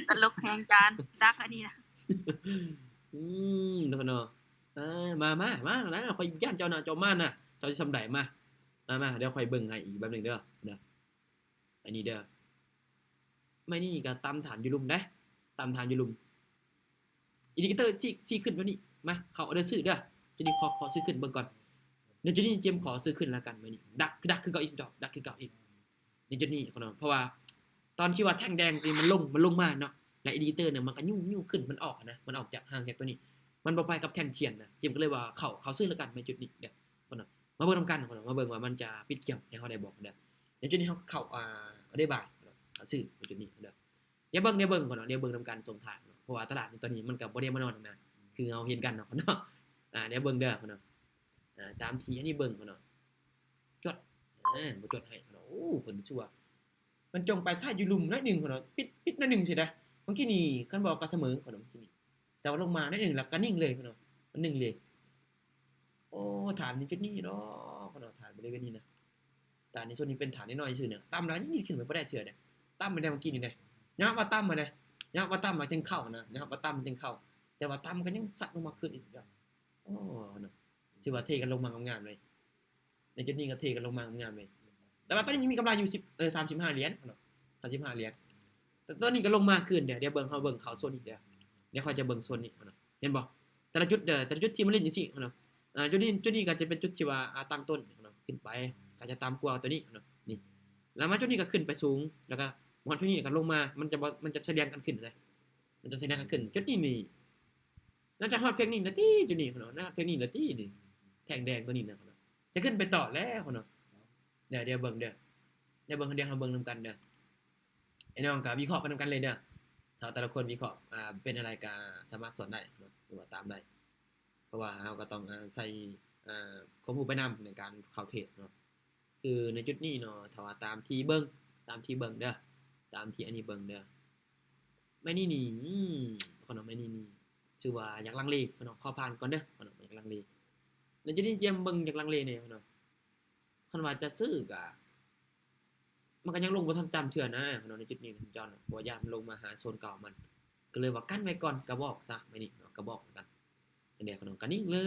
ตลกแฮงจานดักอันนี้นะ เนาะมานะข่อยย่านเจ้าน่ะเจ้ามาน่ะเจ้าสิซำใดมาเดี๋ยวข่อยเบิ่งให้อีกแป๊บนึงเด้ออันนี้เด้อไม่นี่ก็ตามฐานอยู่ลุมได้ตามฐานอยู่ลุมอินดิเคเตอร์ซี่ขึ้นมานี่มาเข้าออเดอร์ซื้อเด้อจุดนี้ขอซื้อขึ้นเบิ่งก่อนในจุดนี้เจมขอซื้อขึ้นแล้วกันมื้อนี้ดักคือเก่าอีกดอกดักคือเก่าอีกในจุดนี้เนาะเพราะว่าตอนที่ว่าแท่งแดงนี่มันลงมาเนาะและอินดิเคเตอร์เนี่ยมันก็ยุ่ขึ้นมันออกนะมันออกจากห่างจากตัวนี้มันบ่ไปกับแท่งเทียนนะเจมก็เลยว่าเขาซื้อแล้วกันในจุดนี้เด้อคนน่ะมาเบิ่งนำกันคนน่ะมาเบิ่งว่ามันจะปิดเกี่ยวให้เฮาได้บอกเด้อในจุดนี้เฮาเข้าได้บ่ายเขาซื้อในจุดนี้เด้อเดี๋ยวเบิ่งก่อนเนาะเดี๋ยวเบิ่งนำกันส่งทางเนาะเพราะว่าตลาดในตอนนี้มันก็บ่ได้มานอนนะคือเอาเห็นกันเนาะเนาะเดี๋ยวเบิ่งเด้อเนาะตามที่อันนี้เบิ่งเนาะจดบ่จดให้เนาะโอ้เพิ่นชั่วมันจงไปซ้ายอยู่ลุมน้อยนึงเนาะปิดน้อยนึงสิได้เมื่อกี้นี่คันบอกก็เสมอเนาะเมื่อกี้นี่แต่ว่าลงมาน้อยนึงแล้วก็นิ่งเลยเนาะมันนิ่งเลยโอ้ฐานนี้จุดนี้เนาะเนาะฐานบริเวณนี้นะฐานในส่วนนี้เป็นฐานน้อยๆซื่อเนี่ยตามหลังนี่ขึ้นไปบ่ได้เชื่อเด้ตามไปได้เมื่อกี้นี่เด้ยะว่าตามมาเด้ยะว่าตามมาจึงเข้านะยะว่าตามมันจึงเข้าแต่ว่าตามก็ยังสัตว์ลงมาขึ้นอีกเด้อโอ้เนาะสิว่าเทกันลงมางามๆเลยในจุดนี้ก็เทกันลงมางามๆเลยแต่ว่าตอนนี้ยังมีกำไรอยู่35เหรียญเนาะ35เหรียญแต่ตอนนี้ก็ลงมาขึ้นเดี๋ยวเบิ่งเฮาเบิ่งเขาโซนอีกเดี๋ยวค่อยจะเบิ่งโซนนี้เนาะเห็นบ่แต่ละจุดที่มันเล่นจังซี่เนาะจุดนี้ก็จะเป็นจุดที่ว่าตั้งต้นเนาะขึ้นไปก็จะตามกว่าตัวนี้เนาะนี่แล้วมาจุดนี้ก็ขึ้นไปสูงแล้วก็มอนจุดนี้ก็ลงมามันจะแสดงกันขึ้นเลยมันจะแสดงกันขึ้นจุดนี้นี่น่าจะฮอดเพียงนี้นาทีจุดนี้เนาะน่าเพียงนี้นาทีนี่แท่งแดงตัวนี้นะเนาะจะขึ้นไปต่อแล้วเนาะเดี๋ยวเบิ่งเฮาเบิ่งนำกันเด้อไอ้น้องก็วิเคราะห์ไปนำกันเลยเด้อถ้าแต่ละคนวิเคราะห์เป็นอะไรก็สามารถสอนได้เนาะหรือว่าตามได้เพราะว่าเฮาก็ต้องใส่ข้อมูลไปนำในการเข้าเทรดเนาะคือในจุดนี้เนาะถ้าว่าตามที่เบิ่งเด้อตามที่อันนี้เบิ่งเด้อไม่นี่คนเอาไม่นี่ชื่อว่าอยากลังเลคนเอาขอผ่านก่อนเด้อคนเอาอยากลังเลในจุดนี้เจมเบิ่งอยากลังเลเนี่ยเนาะคันว่าจะซื้อก็มันก็ยังลงบ่ทันจำเชื่อนะเนาะในจุดนี้จอนบ่ย่านมันลงมาหาโซนเก่ามันก็เลยว่ากั้นไว้ก่อนกระบอกซะไม่นี่เนาะกระบอกกันอันเนี้ยขนมก็นิ่งเลย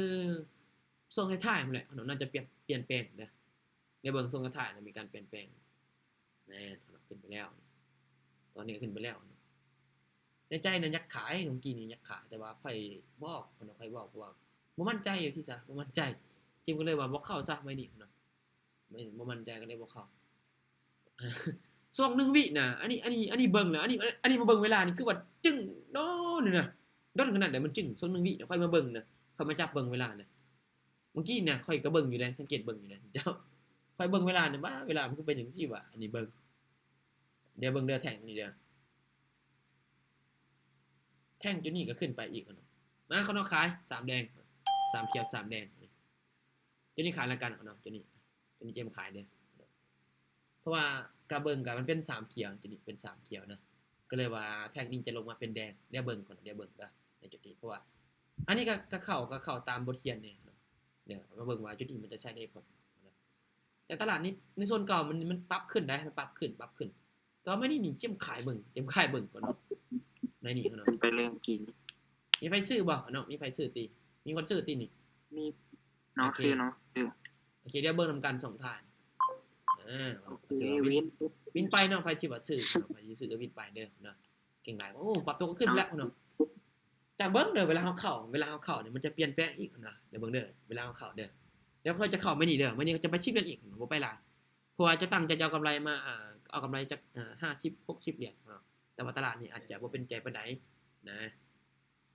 ส่งให้ถ่ายมันแหละขนมน่าจะเปลี่ยนแปลงเด้อในเบิ่งส่งให้ถ่ายน่ะมีการเปลี่ยนแปลงแน่ขนมขึ้นไปแล้วตอนนี้ขึ้นไปแล้วในใจน่ะอยากขายเมื่อกี้นี่อยากขายแต่ว่าค่อยบอกขนมค่อยบอกว่าบ่มั่นใจอยู่ที่ซะบ่มั่นใจจิมก็เลยว่าบ่เข้าซะไม่นี่ขนมไม่บ่มั่นใจก็เลยบ่เข้า ช่วง1วิน่ะอันนี้เบิ่งแล้วอันนี้มาเบิ่งเวลานี่คือว่าจึ้งโดนนี่นะโดนขนาดใดมันจึ้งช่วง1วิค่อยมาเบิ่งนะค่อยมาจับเบิ่งเวลานะเมื่อกี้น่ะค่อยก็เบิ่งอยู่ได้สังเกตเบิ่งอยู่ได้เจ้าค่อยเบิ่งเวลาเนี่ยว่าเวลามันคือเป็นจังซี่วะอันนี้เบิ่งเดี๋ยวเบิ่งเด้อแท่งนี่เด้อแท่งจุดนี้ก็ขึ้นไปอีกเนาะมาเขาเนาะขาย3แดง3เขียว3แดงจุดนี้ขายแล้วกันเนาะจุดนี้เจมขายเด้อเพราะว่ากะเบิ่งกะมันเป็น3เขียวจุดนี้เป็น3เขียวนะก็เลยว่าแท่งนี้จะลงมาเป็นแดงเดี๋ยวเบิ่งก่อนเดี๋ยวเบิ่งเด้อในจุดนี้เพราะว่าอันนี้ก็เข้าตามบทเรียนเนี่ยเดี๋ยวมาเบิ่งว่าจุดนี้มันจะใช้ได้ผลแต่ตลาดนี้ในโซนเก่ามันปรับขึ้นได้มันปรับขึ้นแต่ว่าไม่ได้มีเจมขายเบิ่งก่อนเนาะในนี่เนาะ ไปเรื่องกิน มีไผซื้อบ่เนาะมีไผซื้อติมีคนซื้อตินี่ มีน้องซื้อ โอเคเดี๋ยวเบิ่งนำกัน2ท่านมีวินไปเนาะไผสิว่าซื้อเนาะไผสิซื้อก็วินไปเด้อเนาะเก่งหลายโอ้ปรับตัวขึ้นแล้วเนาะแต่เบิ่งเด้อเวลาเฮาเข้าเนี่ยมันจะเปลี่ยนแปลงอีกนะเดี๋ยวเบิ่งเด้อเวลาเฮาเข้าเด้อเดี๋ยวค่อยจะเข้าไม่นี่เด้อมื้อนี้จะไปชิปเรื่องอีกบ่ไปหลาย เพราะว่าจะตั้งใจจะเอากำไรมาเอากำไรจาก50 60เหรียญเนาะแต่ว่าตลาดนี่อาจจะบ่เป็นใจปานใดนะ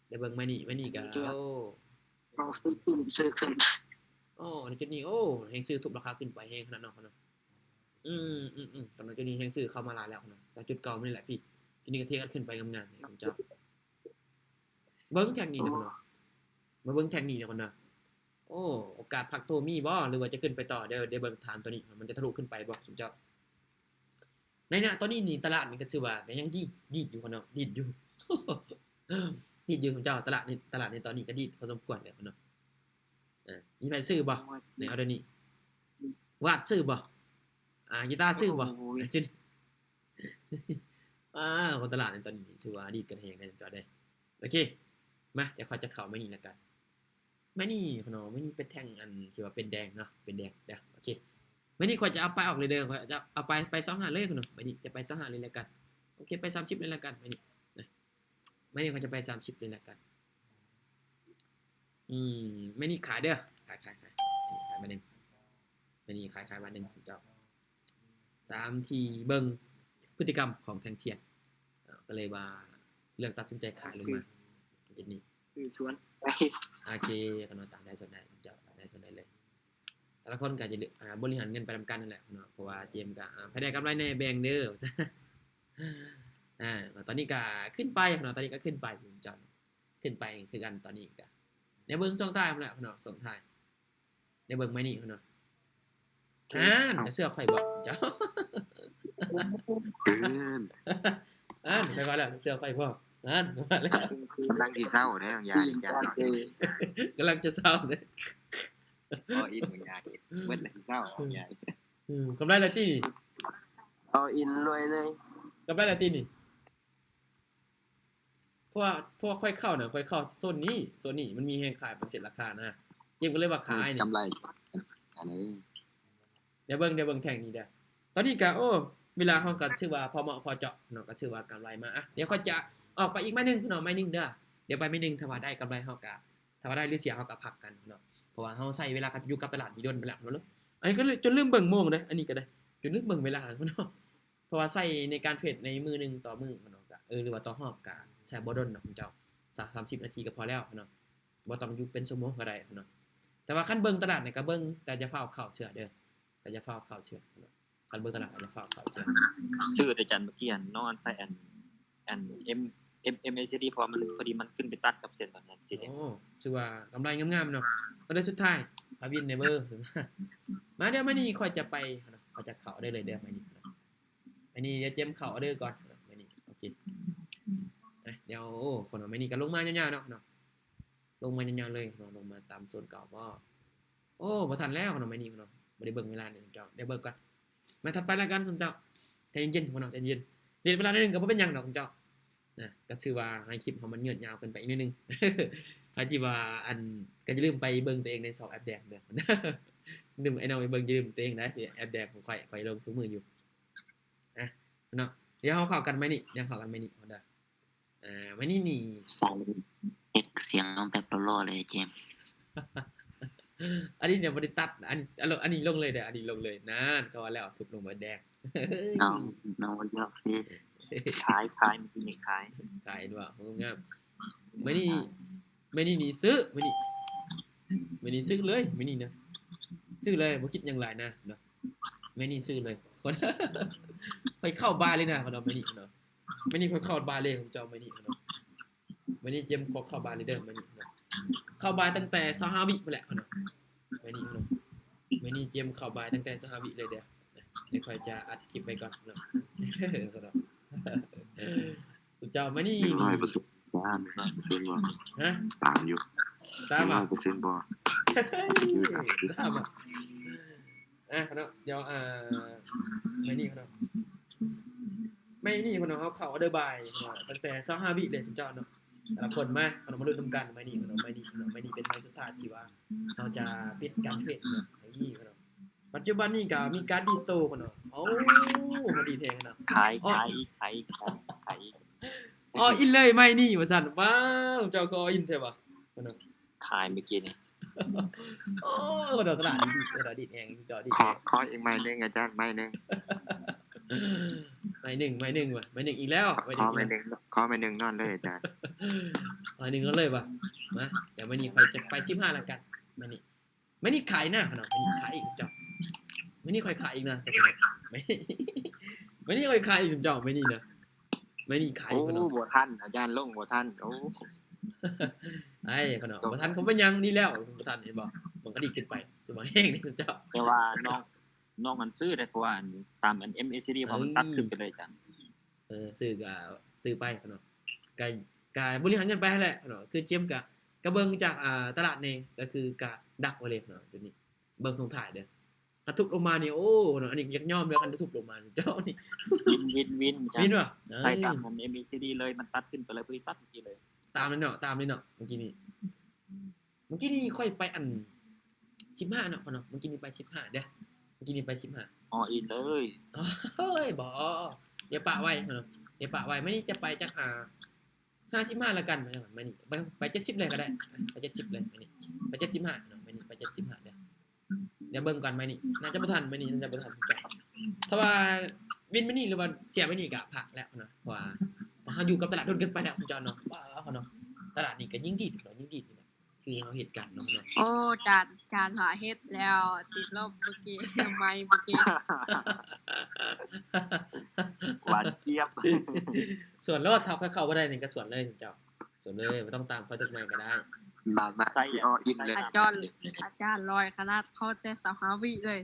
ได้เบิ่งมานี่ก็โอ้ น้องซื้อขึ้น โอ้ในจุดนี้โอ้แฮงซื้อทุบราคาขึ้นไปแฮงขนาดเนาะเนาะตอนนั้นจุดนี้แฮงซื้อเข้ามาหลายแล้วเนาะแต่จุดเก่านี่แหละพี่จุดนี้ก็เทกันขึ้นไปงามๆเลยผมเจ้าเบิ่งแท็กนี้นะเนาะมาเบิ่งแท็กนี้นะคนเนาะโอ้โอกาสพักโทมีบ่หรือว่าจะขึ้นไปต่อเดี๋ยวเบิ่งฐานตัวนี้มันจะทะลุขึ้นไปบ่ผมเจ้าในน่ะตอนนี้นี่ตลาดนี่ก็ถือว่าก็ยังดีดอยู่คนเนาะดีดอยู่ ดีดอยู่ผมเจ้าตลาดในตอนนี้ก็ดีดพอสมควรแล้วเนาะมีใครซื้อบ่ในเอาเดี๋ยวนี้วาดซื้อบ่กีตาร์ซื้อบ่จุด คนตลาดในตอนนี้ชื่อว่าดีดกันแฮงได้จอได้โอเคมาเดี๋ยวเขาจะเข้าไม่นี่แล้วกันไม่นี่เนาะไม่นี่เป็นแท่งอันที่ว่าเป็นแดงเนาะเป็นแดงเดี๋ยวโอเคไม่นี่ขอจะเอาไปออกเลยเด้อขอจะเอาไป25เลยคุณเนาะไม่นี่จะไป25เลยแล้วกันโอเคไป30เลยแล้วกันไม่นี่นะไม่นี่เขาจะไป30เลยแล้วกันไม่นี่ขายเด้อขายมาหนึ่งไม่นี่ขายมาหนึ่งเจ้าตามที่เบิ่งพฤติกรรมของแทงเทียนก็เลยว่าเลือกตัดสินใจขายลงมาจุดนี้ ซื้อสวนไป โอเคก็นอนตามได้ส่วนใดเจ้าได้ส่วนใดเลยแต่ละคนก็จะบริหารเงินไปทำกันนั่นแหละเนาะเพราะว่าเจมก็ภายได้กำไรในแบ่งเด้อตอนนี้ก็ขึ้นไปเนาะตอนนี้ก็ขึ้นไปเจ้าขึ้นไปคือกันตอนนี้ก็ในเบิ่งส่งท้ายแหละเนาะส่งท้ายในเบิ่งไม่นี่เนาะจะเสื้อข่อยบ่เจ้า เกิน ไปก่อนแล้วเสื้อข่อยบ่มาแล้ว กำลังสิเศร้าเด้อยาหน่อย กำลังจะเศร้าเลย อ๋ออีกบางอย่างเบิดแล้วสิเศร้าเอาใหญ่ กำไรละตี้นี่ เอาอินรวยเลย กำไรละตี้นี่เพราะว่าค่อยเข้าน่ะค่อยเข้าโซนนี้มันมีแฮงขายเป็นเสร็จราคานะเจมก็เลยว่าขายนี่ กำไรอันนี้ เดี๋ยวเบิ่งแท่งนี้เด้อตอนนี้ก็โอ้เวลาเฮาก็ชื่อว่าพอเหมาะพอเจาะเนาะก็ชื่อว่ากำไรมาเดี๋ยวค่อยจะออกไปอีกไม้นึงเนาะไม้นึงเด้อเดี๋ยวไปไม้นึงถ้าว่าได้กำไรเฮาก็ถ้าว่าได้หรือเสียเฮาก็พักกันเนาะเพราะว่าเฮาใช้เวลากับอยู่กับตลาดนี่โดนไปแล้วเนาะอันนี้ก็จนลืมเบิ่งโมงเด้ออันนี้ก็ได้จนลืมเบิ่งเวลาเนาะเพราะว่าใช้ในการเทรดในมือนึงต่อมือเนาะก็หรือว่าต่อรอบก็ใช้บ่ดนเนาะคุณเจ้า30นาทีก็พอแล้วเนาะบ่ต้องอยู่เป็นชั่วโมงก็ได้เนาะแต่ว่าคันเบิ่งตลาดนี่ก็เบิ่งแต่จะเฝ้าเข้าเชื่อเด้อแต่จะเฝ้าเข้าเชื่อเนาะคันเบิ่งตลาดจะเฝ้าเข้าเชื่อ ซื้อแต่จันเมื่อกี้นอนใส่อัน MACD พอมันพอดีมันขึ้นไปตัดกับเส้นแบบนั้นทีนี้ โอ้ชื่อว่ากำไรงามๆเนาะก็ได้สุดท้ายพาวินเนเวอร์มาเดี๋ยวมานี่ค่อยจะไปเนาะเขาจะเข้าได้เลยเดี๋ยวมานี่อันนี้เดี๋ยวเจมเข้าออเดอร์ก่อนมานี่โอเคเดี๋ยวโอ้คนมานี่ก็ลงมายาวๆเนาะลงมายาวๆเลยลงมาตามโซนเก่าก็โอ้บ่ทันแล้วเนาะมานี่เนาะบ่ได้เบิ่งเวลานี่เจ้าเดี๋ยวเบิ่งก่อนมาถัดไปแล้วกันคุณเจ้าใจเย็นๆเนาะใจเย็นเรียนเวลานิดนึงก็บ่เป็นหยังดอกคุณเจ้าก็ถือว่าให้คลิปของมันยืดยาวเกินไปอีกนิดนึง พาจิว่าอันก็จะลืมไปเบิ่งตัวเองใน2แอปแดงเด้อ ลืมไอ้น้องไปเบิ่งอย่าลืมตัวเองนะแอปแดงของข่อยลงทุกมื้ออยู่เนาะเดี๋ยวเฮาเข้ากันไหมนี่เดี๋ยวเข้ากันไหมนี่เอาเด้อไม่นี่ ใส่เสียงน้องแบบโลๆเลยเจมส์ อันนี้เดี๋ยวบ่ได้ตัดอันนี้ลงเลยเด้ออันนี้ลงเลยนั่นก็ว่าแล้วทุบลงมาแดง น้องเยอะเลย ขายมันเป็นอย่างขาย ขายด้วยงามไม่นี่นี่ซื้อไม่นี่ซื้อเลยไม่นี่นะซื้อเลยบ่คิดหยังหลายนะเนาะไม่นี่ซื้อเลยคนไปเข้าบาร์เลยนะเนาะไม่นี่เนาะไม่นี่เข้าบาร์เลยผมเจ้าไม่นี่เนาะไม่นี่เจมขอเข้าบาร์เลยเด้อไม่นี่เนาะเข้าบาร์ตั้งแต่25วิมาแล้วเนาะไม่นี่เนาะไม่นี่เจมเข้าบาร์ตั้งแต่25วิเลยเด้อเดี๋ยวค่อยจะอัดคลิปไปก่อนเนาะ คุณเจ้าไม่นี่ 100%บ้าน100%บ่ ฮะ ตามอยู่ ตามอ่ะ 100%บ่ ตามอ่ะเนาะเดี๋ยวไม่นี่เนาะไม่นี่เนาะเขาออเดอร์บายตั้งแต่25วิเลยสุดยอดเนาะแต่ละคนมาลุ้นกันไม่นี่เนาะไม่นี่เป็นไม้สุดท้ายที่ว่าเราจะปิดการเทรดเนาะไอ้นี่เนาะปัจจุบันนี่ก็มีการดีโตเนาะโอ้มาดีแทงเนาะ ขายอ๋ออินเลยไม่นี่ว่าซั่นว้าวเจ้าก็อินแท้บ่เนาะ ขายเมื่อกี้นี่ โอ้คนเราตลาดดีคนเราดีแองจอดี ขออีกไม้หนึงอาจารย์ไม้หนึง ไม่หนึ่งว่ะไม่หนึ่งอีกแล้วไม่ห ข นึ่ อง ไม้หนึงขอไม้หนึงนอนเลยอาจารย์ ไม่หนึ่งก็เลยว่ะมาเดี๋ยวไม่นี่ไปจะไป15แล้วกันไม่นี่ขายหน้าขนาดไม่นี่ขายอีกจอไม่นี่ค่อยขายอีกนะแต่ไม่นี่ค่อยขายอีกจอไม่นี่นะไม่นี่ขาย โอ้ อีกขนาด บ่ทันอาจารย์ลงบ่ทันโอ้ ไอ้ขนาดประธานผมเป็นยังนี่แล้วประธานเห็นบอกมันก็ดีขึ้นไปจะมาแห้งนี่จอ แต่ว่าน้องมันซื้อได้เพราะว่าตามอัน MACD พอมันตัดขึ้นไปเลยจ้ะ ซื้อไปเนาะกายบริหารเงินไปให้แหละเนาะคือเจียมกะเบิ่งจากตลาดนี่ก็คือกะดักไว้เลยเนาะตัวนี้เบิ่งส่งถ่ายเด้อถ้าทุบลงมานี่โอ้เนาะอันนี้ยักย่อมแล้วกันทุบลงมาเจ้านี่ วินจ้ะ วินว่ะ ใส่ตามอัน MACD เลยมันตัดขึ้นไปเลยพอดีตัดเมื่อกี้เลย ตามเลยเนาะเมื่อกี้นี่ค่อยไปอัน15เนาะเมื่อกี้นี่ไป15เด้อเมื่อกี้นี่ไป15 ออินเลย เฮ้ยบ่เดี๋ยวปะไว้เนาะเดี๋ยวปะไว้ไม่นี่จะไปจาก55แล้วกันไม่นี่ไป70เลยก็ได้ไป70เลยไม่นี่ไป75เนาะไม่นี่ไป75เดี๋ยวเบิ่งก่อนไม่นี่น่าจะบ่ทันไม่นี่น่าจะบ่ทันจ้ะถ้าว่าวินไม่นี่หรือว่าเสียไม่นี่ก็พักแล้วเนาะเพราะว่าเฮาอยู่กับตลาดโดนเกินไปแล้วคุณจอนเนาะว่าเนาะตลาดนี่ก็ยิ่งดีเนาะยิ่งดีนี่แหละคือเฮาเฮ็ดกันเนาะ โอ้จานหาเฮ็ดแล้วติดลบเมื่อกี้ไม่เมื่อกี้ หวานเจี๊ยบ ส่วนรถทับเข้าบ่ได้นี่ก็ส่วนเลยคุณเจ้าส่วนเลยบ่ต้องตามเขาตึกใหม่ก็ได้ มาออินเลย อาจารย์ลอยขนาดเขาแต่25วิเลย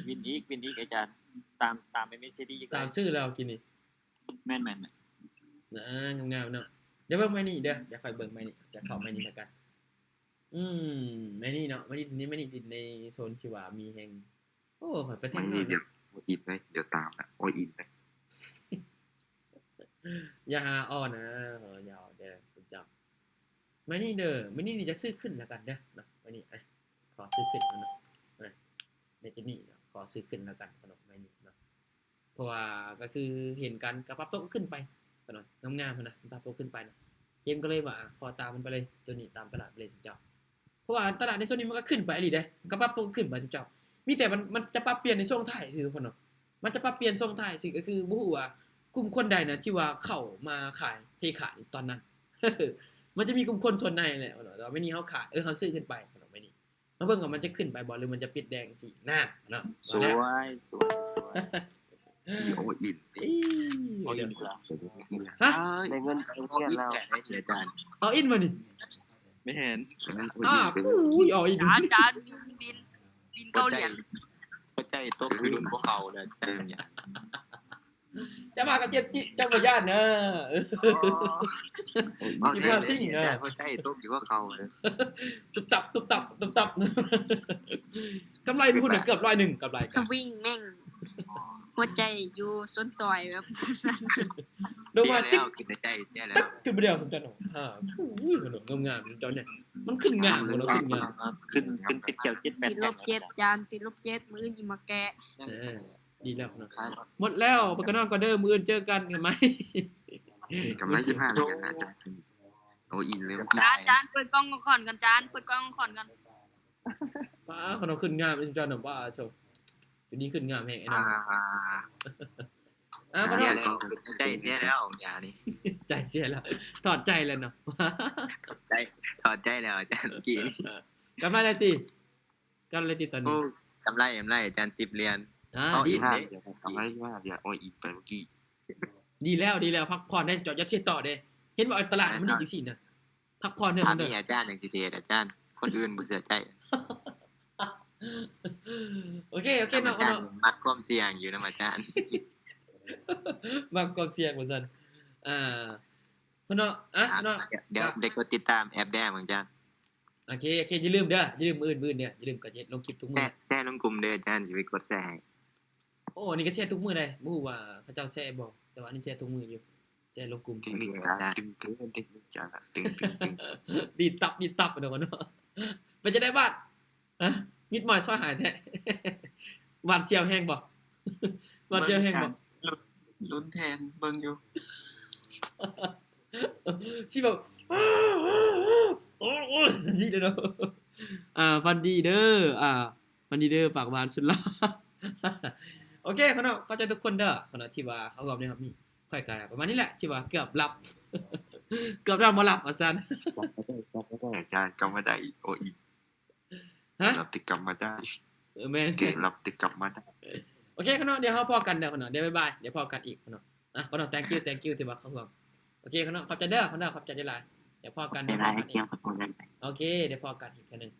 วินอีกอาจารย์ตาม MACD อีกเล ตาม ย ชื่อแล้วกินนี่ แม่น นะงามๆเนาะเดี๋ยวเบิ่งไม้นี่เด้อเดี๋ยวค่อยเบิ่งไม้นี่จะเข้าไม้นี่แล้วกันไม้นี่เนาะไม้นี่ทีนี้ไม้นี่ติดในโซนที่ว่ามีแห่งโอ้ขอยไปแท มัน ง นี่ นี่ เดี๋ยวโออินเลยเดี๋ยวตามนะโออินเลย อย่าหาอ้อนะอย่าเอาเด้อคุณเจ้าไม้นี่เด้อไม้นี่จะซื้อขึ้นแล้วกันเด้อเนาะไม้นี่ขอซื้อขึ้นเนาะในที่นี่เนาะขอซื้อขึ้นแล้วกันขนมไม้นี่เนาะเพราะว่าก็คือเห็นกันกับปรับโต๊ะขึ้นไปขนมงามๆนะปรับโต๊ะขึ้นไปนะเจมก็เลยว่าขอตามมันไปเลยตัวนี้ตามตลาดไปเลยเจ้าเพราะว่าตลาดในโซนนี้มันก็ขึ้นไปอีหลีเด้ก็ปรับโต๊ะขึ้นไปเจ้ามีแต่มันจะปรับเปลี่ยนในช่วงท้ายคือคนเนาะมันจะปรับเปลี่ยนช่วงท้ายสิก็คือบ่ฮู้ว่ากลุ่มคนใดนะที่ว่าเข้ามาขายเทขายตอนนั้น มันจะมีกลุ่มคนส่วนในแหละเนาะแต่ว่าไม่นี่เฮาขายเฮาซื้อขึ้นไปเนาะไม่นี่มาเบิ่งว่ามันจะขึ้นไปบ่หรือมันจะปิดแดงสินั่นเนาะ สวย โออิน โออินกว่า ฮะ ได้เงินไป โอ เที่ย อิน แล้ว แก่ได้เดี๋ยวอาจารย์ เอาอินมานี่ ไม่เห็น อุ้ยเอาอิน จานบินเกาหลี เข้าใจโต๊ะคือรุ่นพวกเขาเลยเนี่ย จะมากับเจ็ดจิเจ้าบ่ย่านนะ อาจารย์เข้าใจตุ๊กอยู่ว่าเขาเลย ตุบตับกำไรพูดเกือบ100กำไร สวิงแม่งหัวใจอยู่ส้นต่อยแบบ เสียแล้วคิดในใจเสียแล้ว ขึ้นไปเดียวผมจะหนออุ้ยขนมงามๆจอเนี่ยมันขึ้นงามมันขึ้นงาม ขึ้นติดเขียว7 8 ติดลบ7จานติดลบ7มื้ออีมาแกะ ดีแล้วเนาะหมดแล้วไปกันนอนก็เด้อมื้ออื่นเจอกันกันมั้ย กำไร25เลยนะอาจารย์โออินเลย จานเปิดกล้องก่อนกันจานเปิดกล้องก่อนกัน ป้าขนมขึ้นงามจอหนอว่าโชอยู่นี่ขึ้นงามแฮงไอ้น้องขน เสีย ม แล้วใจเสียแล้วอย่านี่ ใจเสียแล้วถอดใจแล้วเนาะ ถอดใจแล้วอาจารย์กี่นี่ กำไรอะไรตีกำไรตีตอน โอ้ นี้ กำไรอาจารย์10เหรียญ ดี กำไรว่าอย่าโออินไปเมื่อกี้ ดีแล้วพักผ่อนได้จอดยาเทียต่อเด้เห็นว่าตลาดมันดีจริงๆนะพักผ่อนเด้อ ถาม มันเด้ นี่ อ อาจารย์อย่างสิเทศอาจารย์คนอื่นบ่เสียใจ โอเค อา เนาะ จารย์มัดความเสี่ยงอยู่นะอาจารย์ บางกองเสียงเหมือนกันเนาะเนาะ เดี๋ยวได้กดติดตามแอปแดงอาจารย์ โอเคอย่าลืมเด้ออย่าลืมมื้ออื่นเนี่ยอย่าลืมก็จะลงคลิปทุกมื้อ แซ่ลงกลุ่มเด้ออาจารย์สิไปกดแซ่ โอ้นี่ก็แชร์ทุกมื้อเลยบ่ฮู้ว่าเขาเจ้าแชร์บ่แต่ว่าอันนี้แชร์ทุกมื้ออยู่แชร์ลงกลุ่ม มีอาจารย์ ดีตับเนาะเนาะมันจะได้บาดฮะมิดหมอยซอยหายแท้ หวานเสียวแห้งบ่หวานเสียวแห้งบ่ ลุ้นแทนเบิ่งอยู่ ที่แบบ โอ้สิเด้อเนาะฟันดีเด้อฟันดีเด้อปากหวานสุดหล่อ โอเคขอเนาะเข้าใจทุกคนเด้อขอเนาะที่ว่าเขารอบนี้ครับนี่ค่อยกประมาณนี้แหละที่ว่าเกือบหลับ เกือบนอนบ่หลับว่าซั่น อาจารย์กำมาได้โออี ฮะ รับติดกำมาได้ แม่น เกมรับติดกำมาได้ โอเคขอเนาะเดี๋ยวเฮาพอกันเด้อขอเนาะเดี๋ยวบ๊ายบายเดี๋ยวพอกันอีกขอเนาะขอเนาะ thank you ที่ว่าเข้าร่วมโอเคขอเนาะขอบใจเด้อขอเนาะขอบใจหลายๆเดี๋ยวพอกัน ไป เดี๋ยวพ ร้า อน กัน เกี่ยวกับคนนั้นไป โอเคเดี๋ยวพอกันอีกเทื่อนึง